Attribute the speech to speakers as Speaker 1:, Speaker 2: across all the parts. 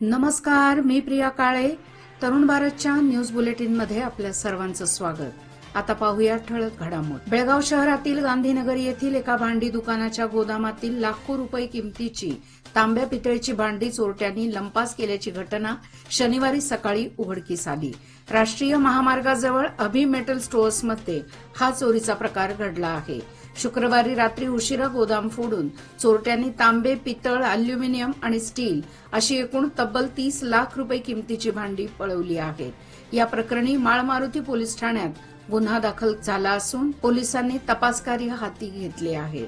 Speaker 1: नमस्कार, मी प्रिया काळे. तरुण भारतच्या न्यूज बुलेटिनमध्ये आपल्या सर्वांचं स्वागत. आता पाहूया ठळक घडामोडी. बेळगाव शहरातील गांधीनगर येथील एका भांडी दुकानाच्या गोदामातील लाखो रुपये किमतीची तांब्या पितळेची भांडी चोरट्यांनी लंपास केल्याची घटना शनिवारी सकाळी उघडकीस आली. राष्ट्रीय महामार्गाजवळ अभि मेटल स्टोअर्समध्ये हा चोरीचा प्रकार घडला आहे. शुक्रवारी रात्री उशिरा गोदाम फोडून चोरट्यांनी तांबे, पितळ, अॅल्युमिनियम आणि स्टील अशी एकूण तब्बल 30 लाख रुपये किमतीची भांडी पळवली आहेत. या प्रकरणी माळमारुती पोलीस ठाण्यात गुन्हा दाखल झाला असून पोलिसांनी तपासकार्य हाती घेतले आहे.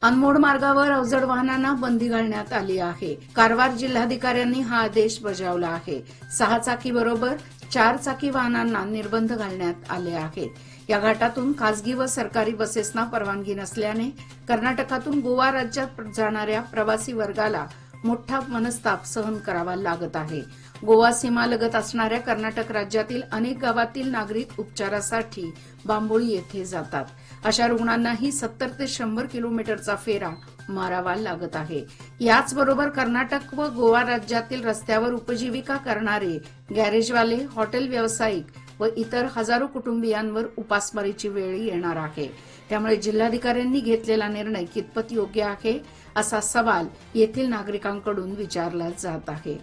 Speaker 1: अनमोड मार्गावर अवजड वाहनांना बंदी घालण्यात आली आहे. कारवार जिल्हाधिकाऱ्यांनी हा आदेश बजावला आहे. 6 चाकीबरोबर 4 चाकी वाहनांना निर्बंध घालण्यात आले आहेत. या घाटातून खासगी व सरकारी बसेसना परवानगी नसल्याने कर्नाटकातून गोवा राज्यात जाणाऱ्या प्रवासी वर्गाला मोठा मनस्ताप सहन करावा लागत आहे. गोवा सीमालगत असणाऱ्या कर्नाटक राज्यातील अनेक गावातील नागरिक उपचारासाठी बांबोळी येथे जातात. अशा रुग्णांनाही 70 ते 100 किलोमीटरचा फेरा मारावा लागत आहे. याचबरोबर कर्नाटक व गोवा राज्यातील रस्त्यावर उपजीविका करणारे गॅरेजवाले, हॉटेल व्यावसायिक व इतर हजारो कुटुंबियांवर उपासमारीची वेळ येणार आहे. त्यामुळे जिल्हाधिकाऱ्यांनी घेतलेला निर्णय कितपत योग्य आहे असा सवाल येथील नागरिकांकडून विचारला जात आहे.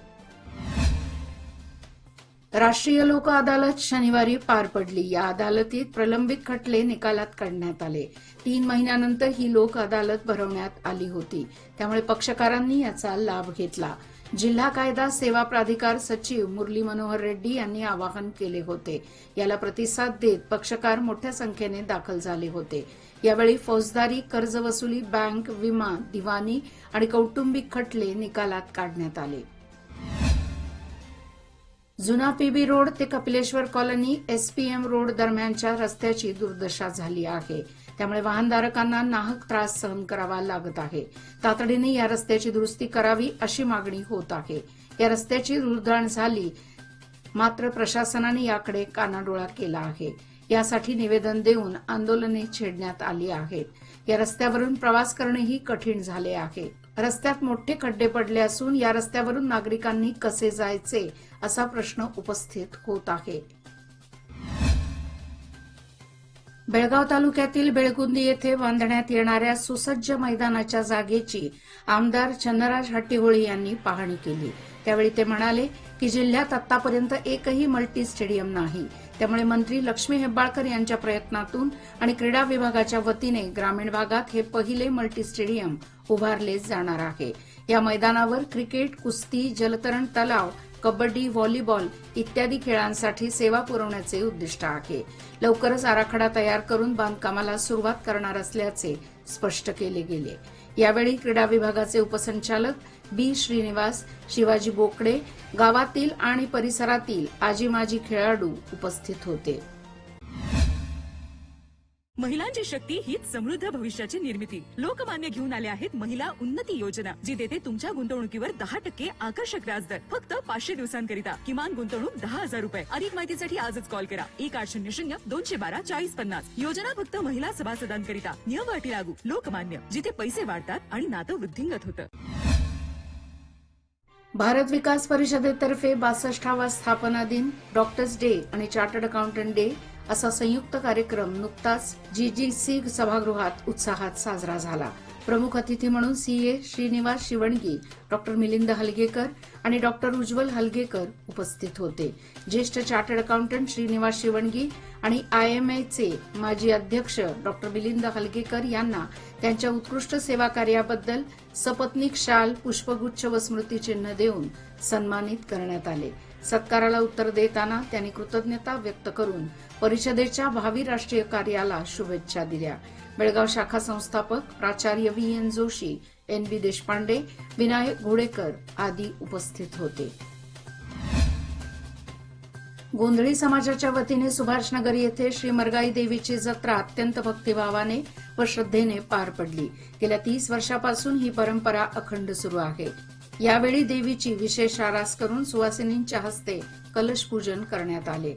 Speaker 1: राष्ट्रीय लोक अदालत शनिवारी पार पडली. या अदालतीत प्रलंबित खटले निकालात काढण्यात आले. 3 महिन्यानंतर ही लोक अदालत भरवण्यात आली होती. त्यामुळे पक्षकारांनी याचा लाभ घेतला. जिल्हा कायदा सेवा प्राधिकार सचिव मुरली मनोहर रेड्डी यांनी आवाहन केले होते. याला प्रतिसाद देत पक्षकार मोठ्या संख्येने दाखल झाले होते. यावेळी फौजदारी, कर्जवसुली, बँक, विमा, दिवाणी आणि कौटुंबिक खटले निकालात काढण्यात आले. जुना पीबी रोड ते कपिलेश्वर कॉलनी एसपीएम रोड दरम्यानच्या रस्त्याची दुर्दशा झाली आहे. त्यामुळे वाहनधारकांना नाहक त्रास सहन करावा लागत आहे. तातडीने या रस्त्याची दुरुस्ती करावी अशी मागणी होत आहे. या रस्त्याची दुर्दाण झाली मात्र प्रशासनाने याकडे कानाडोळा केला आहे. यासाठी निवेदन देऊन आंदोलने छेडण्यात आली आहेत. या रस्त्यावरून प्रवास करणेही कठीण झाले आहे. रस्त्यात मोठे खड्डे पडले असून या रस्त्यावरून नागरिकांनी कसे जायचे असा प्रश्न उपस्थित होत आहे. बेळगाव तालुक्यातील बेळगुंदी येथे बांधण्यात येणाऱ्या सुसज्ज मैदानाच्या जागेची आमदार चंद्रराज हट्टीहोळी यांनी पाहणी केली. त्यावेळी ते म्हणाले की जिल्ह्यात आतापर्यंत एकही मल्टी स्टेडियम नाही. त्यामुळे मंत्री लक्ष्मी हेब्बाळकर यांच्या प्रयत्नातून आणि क्रीडा विभागाच्या वतीने ग्रामीण भागात हे पहिले मल्टी स्टेडियम उभारले जाणार आहे. या मैदानावर क्रिकेट, कुस्ती, जलतरण तलाव, कबड्डी, व्हॉलीबॉल इत्यादी खेळांसाठी सेवा पुरवण्याचे उद्दिष्ट आहे. लवकरच आराखडा तयार करून बांधकामाला सुरुवात करणार असल्याचे स्पष्ट केले गेले. यावेळी क्रीडा विभागाचे उपसंचालक बी श्रीनिवास, शिवाजी बोकडे, गावातील आणि परिसरातील आजी माजी खेळाडू उपस्थित होते.
Speaker 2: महिलांची शक्ती हीच समृद्ध भविष्याची निर्मिती. लोकमान्य घेऊन आले आहेत महिला उन्नती योजना, जी देते तुमच्या गुंतवणुकीवर 10% आकर्षक व्याजदर फक्त 500 दिवसांकरिता. किमान गुंतवणूक 10,000 रुपये. अधिक माहितीसाठी आजच कॉल करा 1800-212-4050. योजना फक्त महिला सभासदांकरिता. नियम अटी लागू. लोकमान्य, जिथे पैसे वाढतात आणि नातं वृद्धिंगत होतं.
Speaker 1: भारत विकास परिषदेतर्फे 62वा स्थापना दिन, डॉक्टर्स डे आणि चार्टर्ड अकाउंटंट डे असा संयुक्त कार्यक्रम नुकताच जीजीसी सभागृहात उत्साहात साजरा झाला. प्रमुख अतिथी म्हणून सीए श्रीनिवास शिवणगी, डॉक्टर मिलिंद हलगेकर आणि डॉक्टर उज्ज्वल हलगेकर उपस्थित होते. ज्येष्ठ चार्टर्ड अकाउंटंट श्रीनिवास शिवणगी आणि आयएमएचे माजी अध्यक्ष डॉक्टर मिलिंद हलगेकर यांना त्यांच्या उत्कृष्ट सेवा कार्याबद्दल सपत्नीक शाल, पुष्पगुच्छ व स्मृतिचिन्ह देऊन सन्मानित करण्यात आले. सत्काराला उत्तर देताना त्यांनी कृतज्ञता व्यक्त करून परिषदेच्या भावी राष्ट्रीय कार्याला शुभेच्छा दिल्या. बेळगाव शाखा संस्थापक प्राचार्य व्ही.एन. जोशी, एन.बी. देशपांडे, विनायक घोडेकर आदी उपस्थित होते. गोंधळी समाजाच्या वतीने सुभाषनगर येथे श्री मरगाई देवीची जत्रा अत्यंत भक्तिभावाने व श्रद्धेने पार पडली. गेल्या 30 वर्षापासून ही परंपरा अखंड सुरू आहे. यावेळी देवीची विशेष आरास करून सुवासिनींच्या हस्ते कलश पूजन करण्यात आले.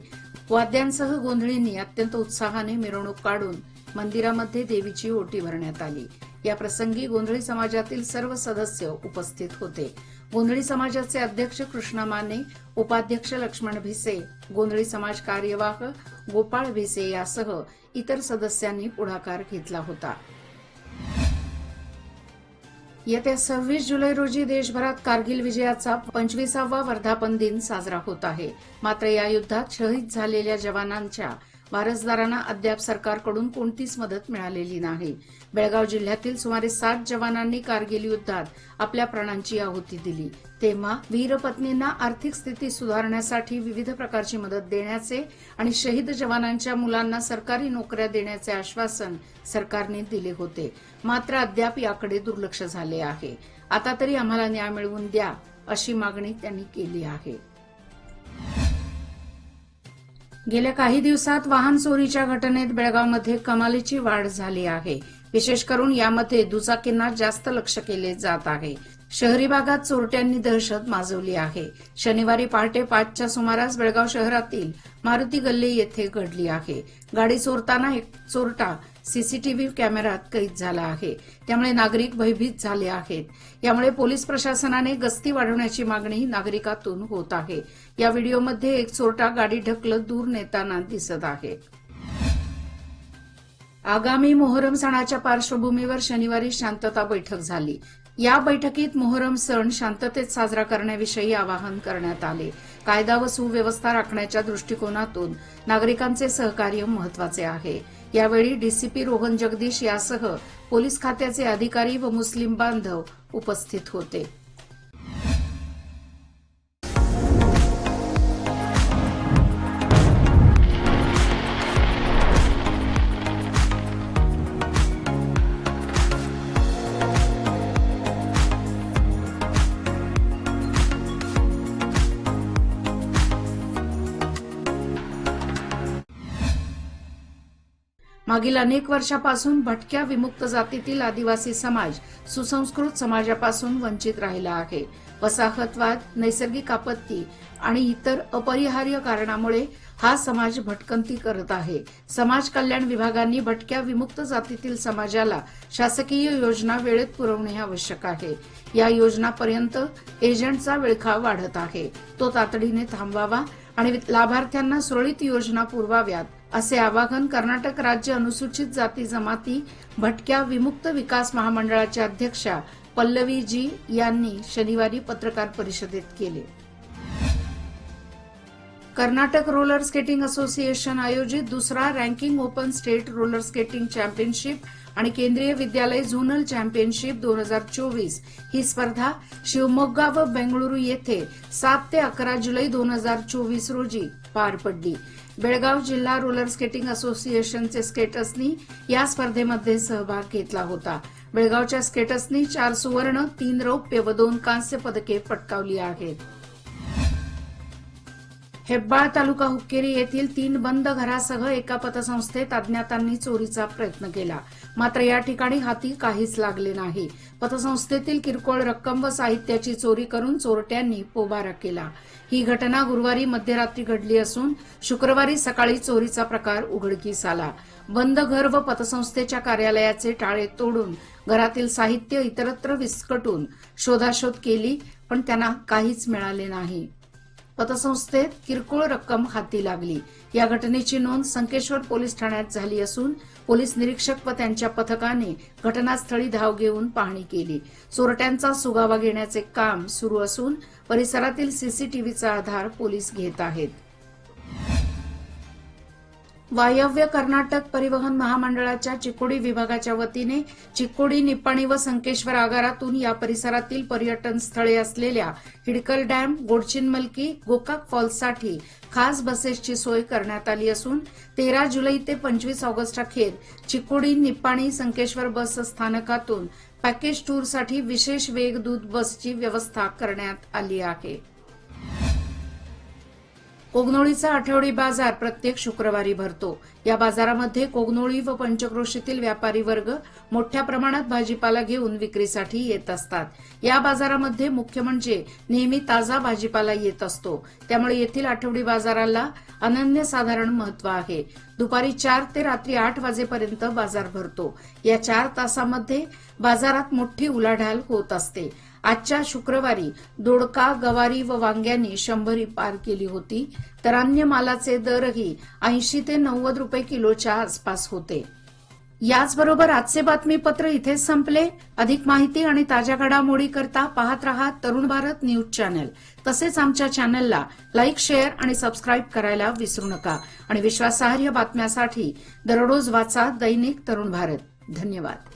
Speaker 1: वाद्यांसह गोंधळींनी अत्यंत उत्साहाने मिरवणूक काढून मंदिरामध्ये देवीची ओटी भरण्यात आली. या प्रसंगी गोंधळी समाजातील सर्व सदस्य उपस्थित होते. गोंधळी समाजाचे अध्यक्ष कृष्णा माने, उपाध्यक्ष लक्ष्मण भिसे, गोंधळी समाज कार्यवाह गोपाळ भिसे यासह इतर सदस्यांनी पुढाकार घेतला होता. येत्या 26 जुलै रोजी देशभरात कारगिल विजयाचा 25वा वर्धापन दिन साजरा होत आहे. मात्र या युद्धात शहीद झालेल्या जवानांच्या वारसदारांना अद्याप सरकारकडून कोणतीच मदत मिळालेली नाही. बेळगाव जिल्ह्यातील सुमारे 7 जवानांनी कारगिल युद्धात आपल्या प्राणांची आहुती दिली. तेव्हा वीरपत्नींना आर्थिक स्थिती सुधारण्यासाठी विविध प्रकारची मदत देण्याचे आणि शहीद जवानांच्या मुलांना सरकारी नोकऱ्या देण्याचे आश्वासन सरकारने दिले होते. मात्र अद्याप याकडे दुर्लक्ष झाले आहे. आता तरी आम्हाला न्याय मिळवून द्या अशी मागणी त्यांनी केली आहे. गेल्या काही दिवसात वाहन चोरीच्या घटनेत बेळगावमध्ये कमालीची वाढ झाली आहे. विशेष करून यामध्ये दुचाकींना जास्त लक्ष केले जात आहे. शहरी भागात चोरट्यांनी दहशत माजवली आहे. शनिवारी पहाटे 5च्या सुमारास बेळगाव शहरातील मारुती गल्ली येथे घडली आहे. गाडी चोरताना एक चोरटा सीसीटीव्ही कॅमेऱ्यात कैद झाला आहे. त्यामुळे नागरिक भयभीत झाले आहेत. यामुळे पोलीस प्रशासनाने गस्ती वाढवण्याची मागणी नागरिकातून होत आहे. या व्हिडिओमध्ये एक चोरटा गाडी ढकलत दूर नेताना दिसत आहे. आगामी मोहरम सणाच्या पार्श्वभूमीवर शनिवारी शांतता बैठक झाली. या बैठकीत मोहरम सण शांततेत साजरा करण्याविषयी आवाहन करण्यात आले. कायदा व सुव्यवस्था राखण्याच्या दृष्टिकोनातून नागरिकांचे सहकार्य महत्वाचे आहे. यावेळी डीसीपी रोहन जगदीश यासह पोलीस खात्याचे अधिकारी व मुस्लिम बांधव उपस्थित होते. मागील अनेक वर्षापासून भटक्या विमुक्त जातीतील आदिवासी समाज सुसंस्कृत समाजापासून वंचित राहिला आहे. वसाहतवाद, नैसर्गिक आपत्ती आणि इतर अपरिहार्य कारणामुळे हा समाज भटकंती करत आहे. समाज कल्याण विभागांनी भटक्या विमुक्त जातीतील समाजाला शासकीय योजना वेळेत पुरवणे आवश्यक आहे. या योजनापर्यंत एजंटचा विळखा वाढत आहे. तो तातडीने थांबवावा आणि लाभार्थ्यांना सुरळीत योजना पुरवाव्यात असे आवाहन कर्नाटक राज्य अनुसूचित जाती जमाती भटक्या विमुक्त विकास महामंडळाच्या अध्यक्षा पल्लवी जी यांनी शनिवारी पत्रकार परिषदेत केले. कर्नाटक रोलर स्केटिंग असोसिएशन आयोजित दुसरा ranking open state roller skating championship आणि केंद्रीय विद्यालय झोनल चॅम्पियनशिप 2024 ही स्पर्धा शिवमोग्गा व बेंगळुरू येथे 7 ते 11 जुलै 2024 रोजी पार पडली. बेळगाव जिल्हा रोलर स्केटिंग असोसिएशनचे स्केटर्सनी या स्पर्धेमध्ये सहभाग घेतला होता. बेळगावच्या स्केटर्सनी 4 सुवर्ण, 3 रौप्य व 2 कांस्य पदके पटकावली आहेत. हेब्बाळ तालुका हुक्केरी येथील 3 बंद घरासह एका पतसंस्थेत अज्ञातांनी चोरीचा प्रयत्न केला. मात्र या ठिकाणी हाती काहीच लागले नाही. पतसंस्थेतील किरकोळ रक्कम व साहित्याची चोरी करून चोरट्यांनी पोबारा केला. ही घटना गुरुवारी मध्यरात्री घडली असून शुक्रवारी सकाळी चोरीचा प्रकार उघडकीस आला. बंद घर व पतसंस्थेच्या कार्यालयाचे टाळे तोडून घरातील साहित्य इतरत्र विस्कटून शोधाशोध केली, पण त्यांना काहीच मिळाले नाही. पतसंस्थेत किरकोळ रक्कम हाती लागली. या घटनेची नोंद संकेश्वर पोलीस ठाण्यात झाली असून पोलीस निरीक्षक व त्यांच्या पथकाने घटनास्थळी धाव घेऊन पाहणी केली. चोरट्यांचा सुगावा घेण्याचे काम सुरू असून परिसरातील सीसीटीव्हीचा आधार पोलीस घेत आहेत. वायव्य कर्नाटक परिवहन महामंडळाच्या चिक्कोडी विभागाच्या वतीने चिक्कोडी, निप्पाणी व संकेश्वर आगारातून या परिसरातील पर्यटन स्थळे असलेल्या हिडकल डॅम, गोडचिनमलकी, गोकाक फॉल्ससाठी खास बसेसची सोय करण्यात आली असून 13 जुलै ते 25 ऑगस्ट अखेर चिक्कोडी, निप्पाणी, संकेश्वर बस स्थानकातून पॅकेज टूरसाठी विशेष वेगदूत बसची व्यवस्था करण्यात आली आहे. कोगनोळीचा आठवडी बाजार प्रत्येक शुक्रवारी भरतो. या बाजारामध्ये कोगनोळी व पंचक्रोशीतील व्यापारी वर्ग मोठ्या प्रमाणात भाजीपाला घेऊन विक्रीसाठी येत असतात. या बाजारामध्ये मुख्य म्हणजे नेहमी ताजा भाजीपाला येत असतो. त्यामुळे येथील आठवडी बाजाराला अनन्यसाधारण महत्व आहे. दुपारी 4 ते रात्री 8 वाजेपर्यंत बाजार भरतो. या 4 तासामध्ये बाजारात मोठी उलाढाल होत असते. आजच्या शुक्रवारी दोडका, गवारी व वांग्यांनी 100 पार केली होती, तर अन्य मालाचे दरही 80 ते 90 रुपये किलोच्या आसपास होते. याचबरोबर आजचे बातमीपत्र इथेच संपले. अधिक माहिती आणि ताज्या घडामोडी करता पाहत रहा तरुण भारत न्यूज चॅनल. तसेच आमच्या चॅनलला लाईक, शेअर आणि सबस्क्राईब करायला विसरू नका. आणि विश्वासार्ह बातम्यासाठी दररोज वाचा दैनिक तरुण भारत. धन्यवाद.